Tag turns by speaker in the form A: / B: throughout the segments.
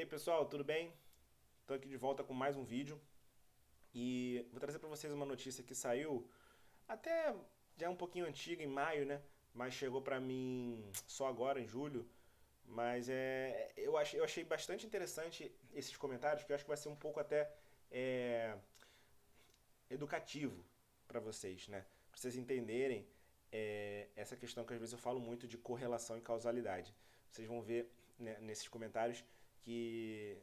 A: aí pessoal, tudo bem? Estou aqui de volta com mais um vídeo e vou trazer para vocês uma notícia que saiu até já é um pouquinho antiga, em maio, né? Mas chegou para mim só agora, em julho. Mas eu achei bastante interessante esses comentários, que eu acho que vai ser um pouco até é, educativo para vocês, né? Para vocês entenderem essa questão que às vezes eu falo muito de correlação e causalidade. Vocês vão ver, né, nesses comentários que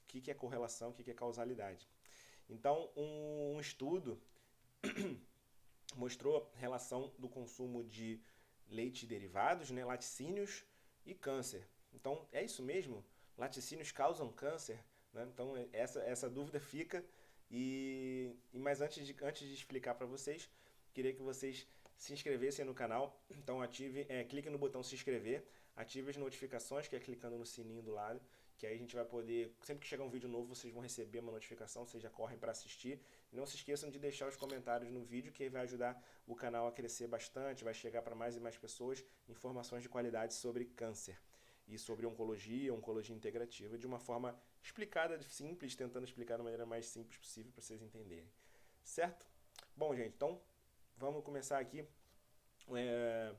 A: que é correlação, o que é causalidade. Então, um estudo mostrou relação do consumo de leite e derivados, né, laticínios e câncer. Então, é isso mesmo? Laticínios causam câncer? Né? Então, essa dúvida fica. Mas antes de explicar para vocês, queria que vocês se inscrevessem no canal. Então, clique no botão se inscrever, ative as notificações, que é clicando no sininho do lado, que aí a gente vai poder, sempre que chegar um vídeo novo, vocês vão receber uma notificação, vocês já correm para assistir. Não se esqueçam de deixar os comentários no vídeo, que vai ajudar o canal a crescer bastante, vai chegar para mais e mais pessoas informações de qualidade sobre câncer e sobre oncologia integrativa, de uma forma explicada, simples, tentando explicar da maneira mais simples possível para vocês entenderem. Certo? Bom, gente, então vamos começar aqui. É,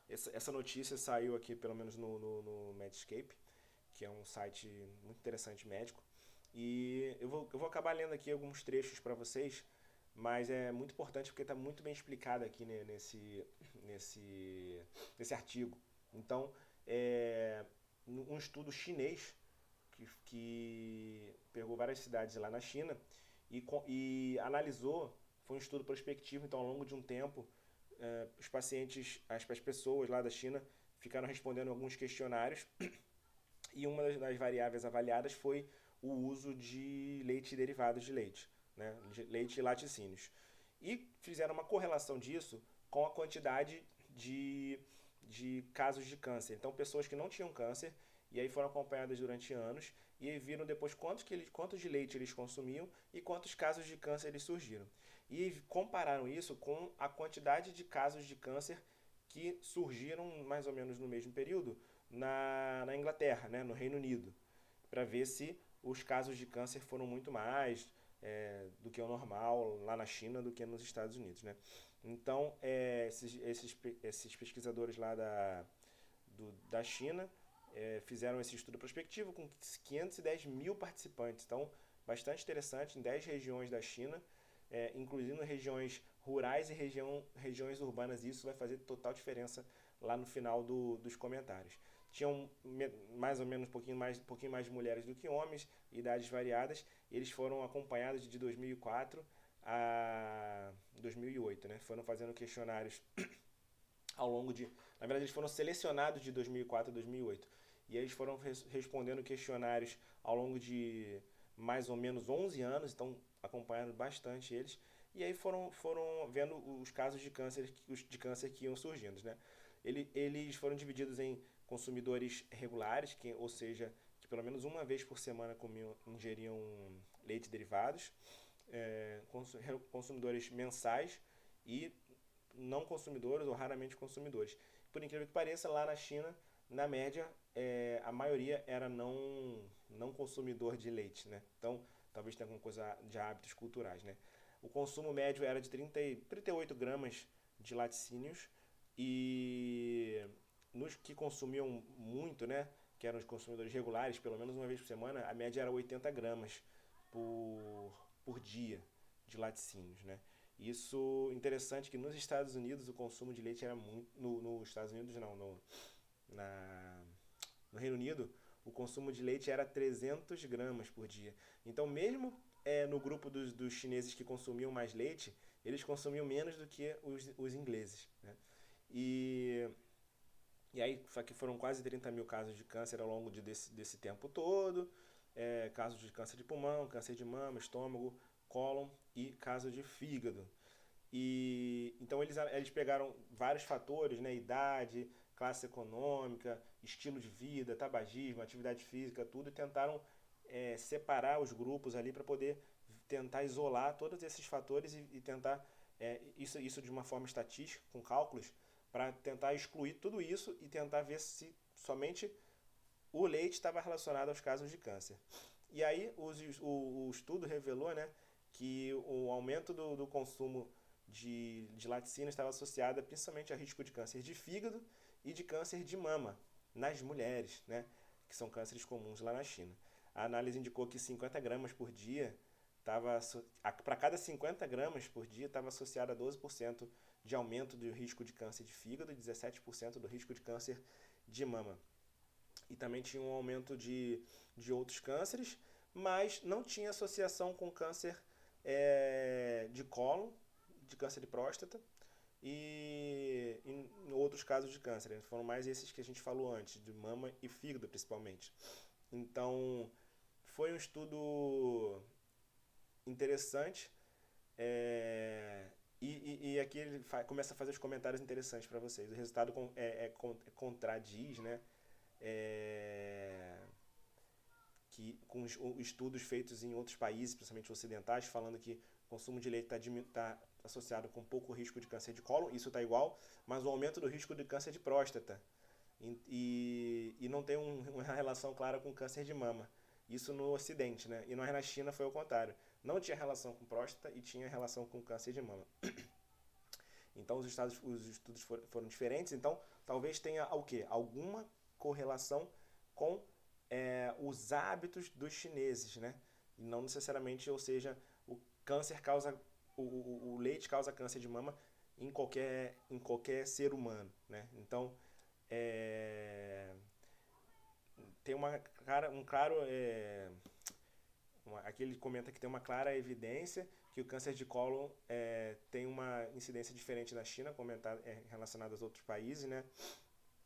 A: essa notícia saiu aqui, pelo menos no Medscape, que é um site muito interessante médico. E eu vou acabar lendo aqui alguns trechos para vocês, mas é muito importante porque está muito bem explicado aqui, né, nesse artigo. Então, um estudo chinês que pegou várias cidades lá na China e analisou, foi um estudo prospectivo, então ao longo de um tempo, os pacientes, as pessoas lá da China ficaram respondendo alguns questionários e uma das variáveis avaliadas foi o uso de leite e derivados de leite, né? Leite e laticínios. E fizeram uma correlação disso com a quantidade de casos de câncer. Então, pessoas que não tinham câncer e aí foram acompanhadas durante anos e aí viram depois quantos de leite eles consumiam e quantos casos de câncer eles surgiram. E compararam isso com a quantidade de casos de câncer que surgiram mais ou menos no mesmo período na Inglaterra, né, no Reino Unido, para ver se os casos de câncer foram muito mais do que o normal lá na China do que nos Estados Unidos. Né? Então, esses pesquisadores lá da China fizeram esse estudo prospectivo com 510 mil participantes. Então, bastante interessante, em 10 regiões da China, incluindo regiões rurais e regiões urbanas. Isso vai fazer total diferença lá no final dos comentários. Tinham mais ou menos um pouquinho mais de mulheres do que homens, idades variadas. Eles foram acompanhados de 2004 a 2008, né? Foram fazendo questionários ao longo de... Na verdade, eles foram selecionados de 2004 a 2008. E eles foram respondendo questionários ao longo de mais ou menos 11 anos, então acompanhando bastante eles. E aí foram vendo os casos de câncer que iam surgindo, né? Eles foram divididos em consumidores regulares, ou seja, que pelo menos uma vez por semana ingeriam leite e derivados, consumidores mensais e não consumidores ou raramente consumidores. Por incrível que pareça, lá na China, na média, a maioria era não consumidor de leite, né? Então, talvez tenha alguma coisa de hábitos culturais, né? O consumo médio era de 38 gramas de laticínios e nos que consumiam muito, né, que eram os consumidores regulares, pelo menos uma vez por semana, a média era 80 gramas por dia de laticínios, né? Isso interessante que nos Estados Unidos o consumo de leite era muito. Nos Estados Unidos não, na, no Reino Unido o consumo de leite era 300 gramas por dia. Então, mesmo no grupo dos chineses que consumiam mais leite, eles consumiam menos do que os ingleses. Né? E, e aí aqui foram quase 30 mil casos de câncer ao longo desse tempo todo. Casos de câncer de pulmão, câncer de mama, estômago, cólon e caso de fígado. E então eles pegaram vários fatores, né, idade, classe econômica, estilo de vida, tabagismo, atividade física, tudo, e tentaram separar os grupos ali para poder tentar isolar todos esses fatores e tentar isso de uma forma estatística, com cálculos, para tentar excluir tudo isso e tentar ver se somente o leite estava relacionado aos casos de câncer. E aí o estudo revelou, né, que o aumento do consumo de laticínios estava associado principalmente a risco de câncer de fígado e de câncer de mama nas mulheres, né, que são cânceres comuns lá na China. A análise indicou que 50 gramas por dia para cada 50 gramas por dia estava associado a 12% de aumento do risco de câncer de fígado e 17% do risco de câncer de mama. E também tinha um aumento de outros cânceres, mas não tinha associação com câncer de cólon, de câncer de próstata e em outros casos de câncer. Foram mais esses que a gente falou antes, de mama e fígado principalmente. Então, foi um estudo interessante. E aqui ele começa a fazer os comentários interessantes para vocês. O resultado contradiz, né? Que com estudos feitos em outros países, principalmente ocidentais, falando que o consumo de leite está associado com pouco risco de câncer de cólon, isso está igual, mas o aumento do risco de câncer de próstata e não tem uma relação clara com câncer de mama. Isso no Ocidente, né? E na China foi o contrário. Não tinha relação com próstata e tinha relação com câncer de mama. Então os estudos foram diferentes. Então talvez tenha o quê? Alguma correlação com os hábitos dos chineses, né? E não necessariamente, ou seja, o câncer causa o leite causa câncer de mama em qualquer ser humano, né? Então tem um claro aqui ele comenta que tem uma clara evidência que o câncer de cólon tem uma incidência diferente na China, relacionada aos outros países, né?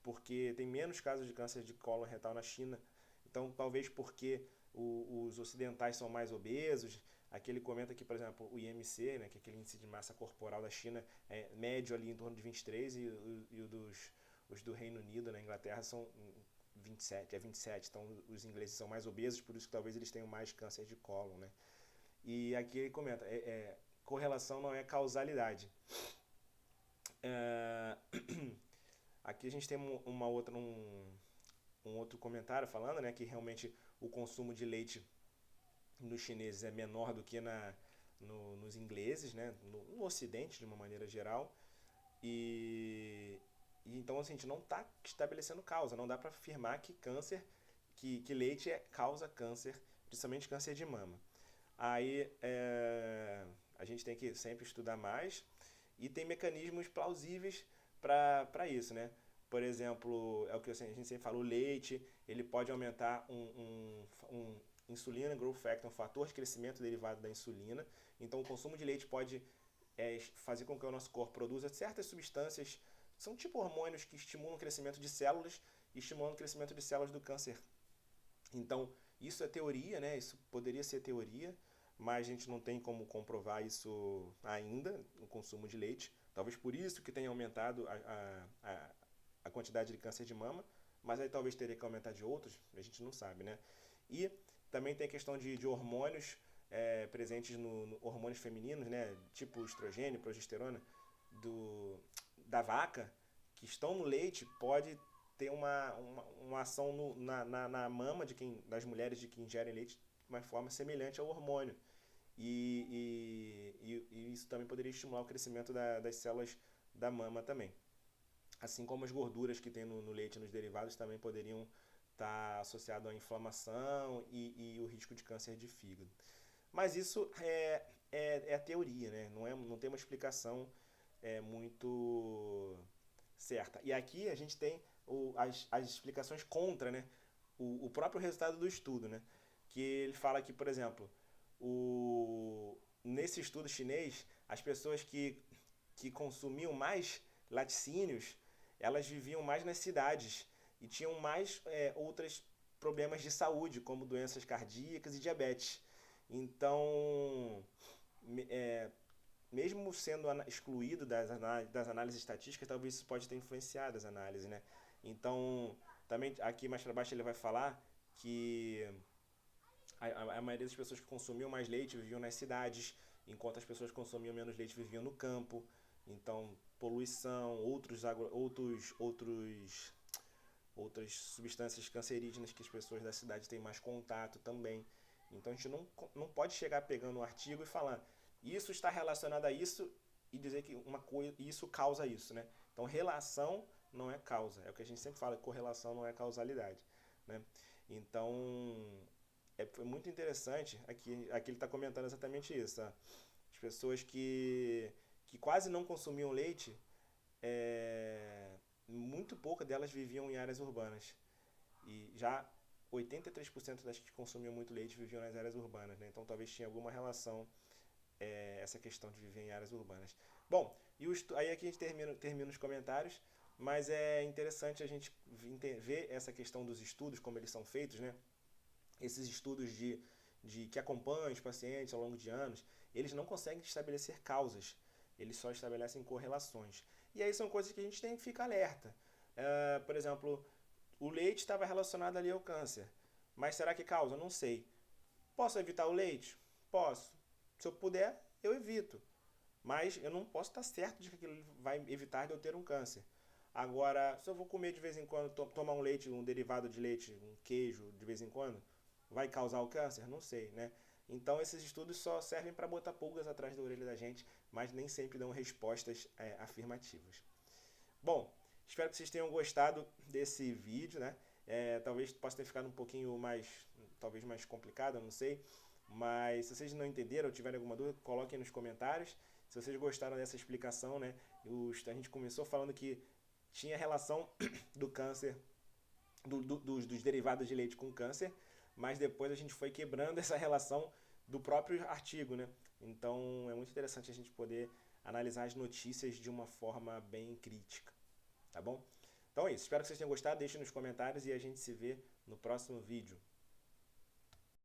A: Porque tem menos casos de câncer de cólon retal na China. Então, talvez porque os ocidentais são mais obesos. Aqui ele comenta que, por exemplo, o IMC, né, que é aquele índice de massa corporal da China, é médio ali em torno de 23 e os do Reino Unido, na Inglaterra, são 27. Então, os ingleses são mais obesos, por isso que talvez eles tenham mais câncer de cólon, né? E aqui ele comenta, correlação não é causalidade. Aqui a gente tem um outro comentário falando, né, que realmente o consumo de leite nos chineses é menor do que nos ingleses, né, no Ocidente de uma maneira geral. E então assim, a gente não está estabelecendo causa, não dá para afirmar que que leite causa câncer, principalmente câncer de mama. Aí a gente tem que sempre estudar mais e tem mecanismos plausíveis para isso, né? Por exemplo, é o que a gente sempre fala, o leite, ele pode aumentar um insulina growth factor, um fator de crescimento derivado da insulina. Então, o consumo de leite pode fazer com que o nosso corpo produza certas substâncias, são tipo hormônios que estimulam o crescimento de células e estimulam o crescimento de células do câncer. Então, isso é teoria, né? Isso poderia ser teoria, mas a gente não tem como comprovar isso ainda, o consumo de leite. Talvez por isso que tenha aumentado a quantidade de câncer de mama, mas aí talvez teria que aumentar de outros, a gente não sabe, né? E também tem a questão de hormônios presentes no hormônios femininos, né? Tipo estrogênio, progesterona, da vaca, que estão no leite, pode ter uma ação na mama das mulheres de que ingerem leite de uma forma semelhante ao hormônio. E isso também poderia estimular o crescimento das células da mama também. Assim como as gorduras que tem no leite e nos derivados também poderiam estar associados à inflamação e o risco de câncer de fígado. Mas isso é a teoria, né? Não tem uma explicação muito certa. E aqui a gente tem as explicações contra, né? O próprio resultado do estudo, né? Que ele fala que, por exemplo, nesse estudo chinês, as pessoas que consumiam mais laticínios, elas viviam mais nas cidades e tinham mais outros problemas de saúde, como doenças cardíacas e diabetes. Então, mesmo sendo excluído das análises estatísticas, talvez isso pode ter influenciado as análises, né? Então, também aqui mais para baixo ele vai falar que a maioria das pessoas que consumiam mais leite viviam nas cidades, enquanto as pessoas que consumiam menos leite viviam no campo. Então, poluição, outros outras substâncias cancerígenas que as pessoas da cidade têm mais contato também. Então a gente não pode chegar pegando um artigo e falar isso está relacionado a isso e dizer que uma coisa, isso causa isso, né? Então relação não é causa, é o que a gente sempre fala, correlação não é causalidade, né? Então foi muito interessante, aqui ele está comentando exatamente isso, tá? As pessoas que quase não consumiam leite, muito pouca delas viviam em áreas urbanas. E já 83% das que consumiam muito leite viviam nas áreas urbanas, né? Então talvez tinha alguma relação essa questão de viver em áreas urbanas. Bom, aí aqui a gente termina os comentários, mas é interessante a gente ver essa questão dos estudos, como eles são feitos, né? Esses estudos que acompanham os pacientes ao longo de anos, eles não conseguem estabelecer causas, eles só estabelecem correlações. E aí são coisas que a gente tem que ficar alerta. Por exemplo, o leite estava relacionado ali ao câncer, mas será que causa? Não sei. Posso evitar o leite? Posso. Se eu puder, eu evito. Mas eu não posso estar certo de que aquilo vai evitar de eu ter um câncer. Agora, se eu vou comer de vez em quando, tomar um leite, um derivado de leite, um queijo de vez em quando, vai causar o câncer? Não sei, né? Então esses estudos só servem para botar pulgas atrás da orelha da gente, mas nem sempre dão respostas afirmativas. Bom, espero que vocês tenham gostado desse vídeo, né? Talvez possa ter ficado um pouquinho mais, talvez mais complicado, eu não sei. Mas se vocês não entenderam ou tiverem alguma dúvida, coloquem nos comentários. Se vocês gostaram dessa explicação, né? A gente começou falando que tinha relação do câncer, dos derivados de leite com câncer, mas depois a gente foi quebrando essa relação do próprio artigo, né? Então é muito interessante a gente poder analisar as notícias de uma forma bem crítica, tá bom? Então é isso, espero que vocês tenham gostado, deixem nos comentários e a gente se vê no próximo vídeo.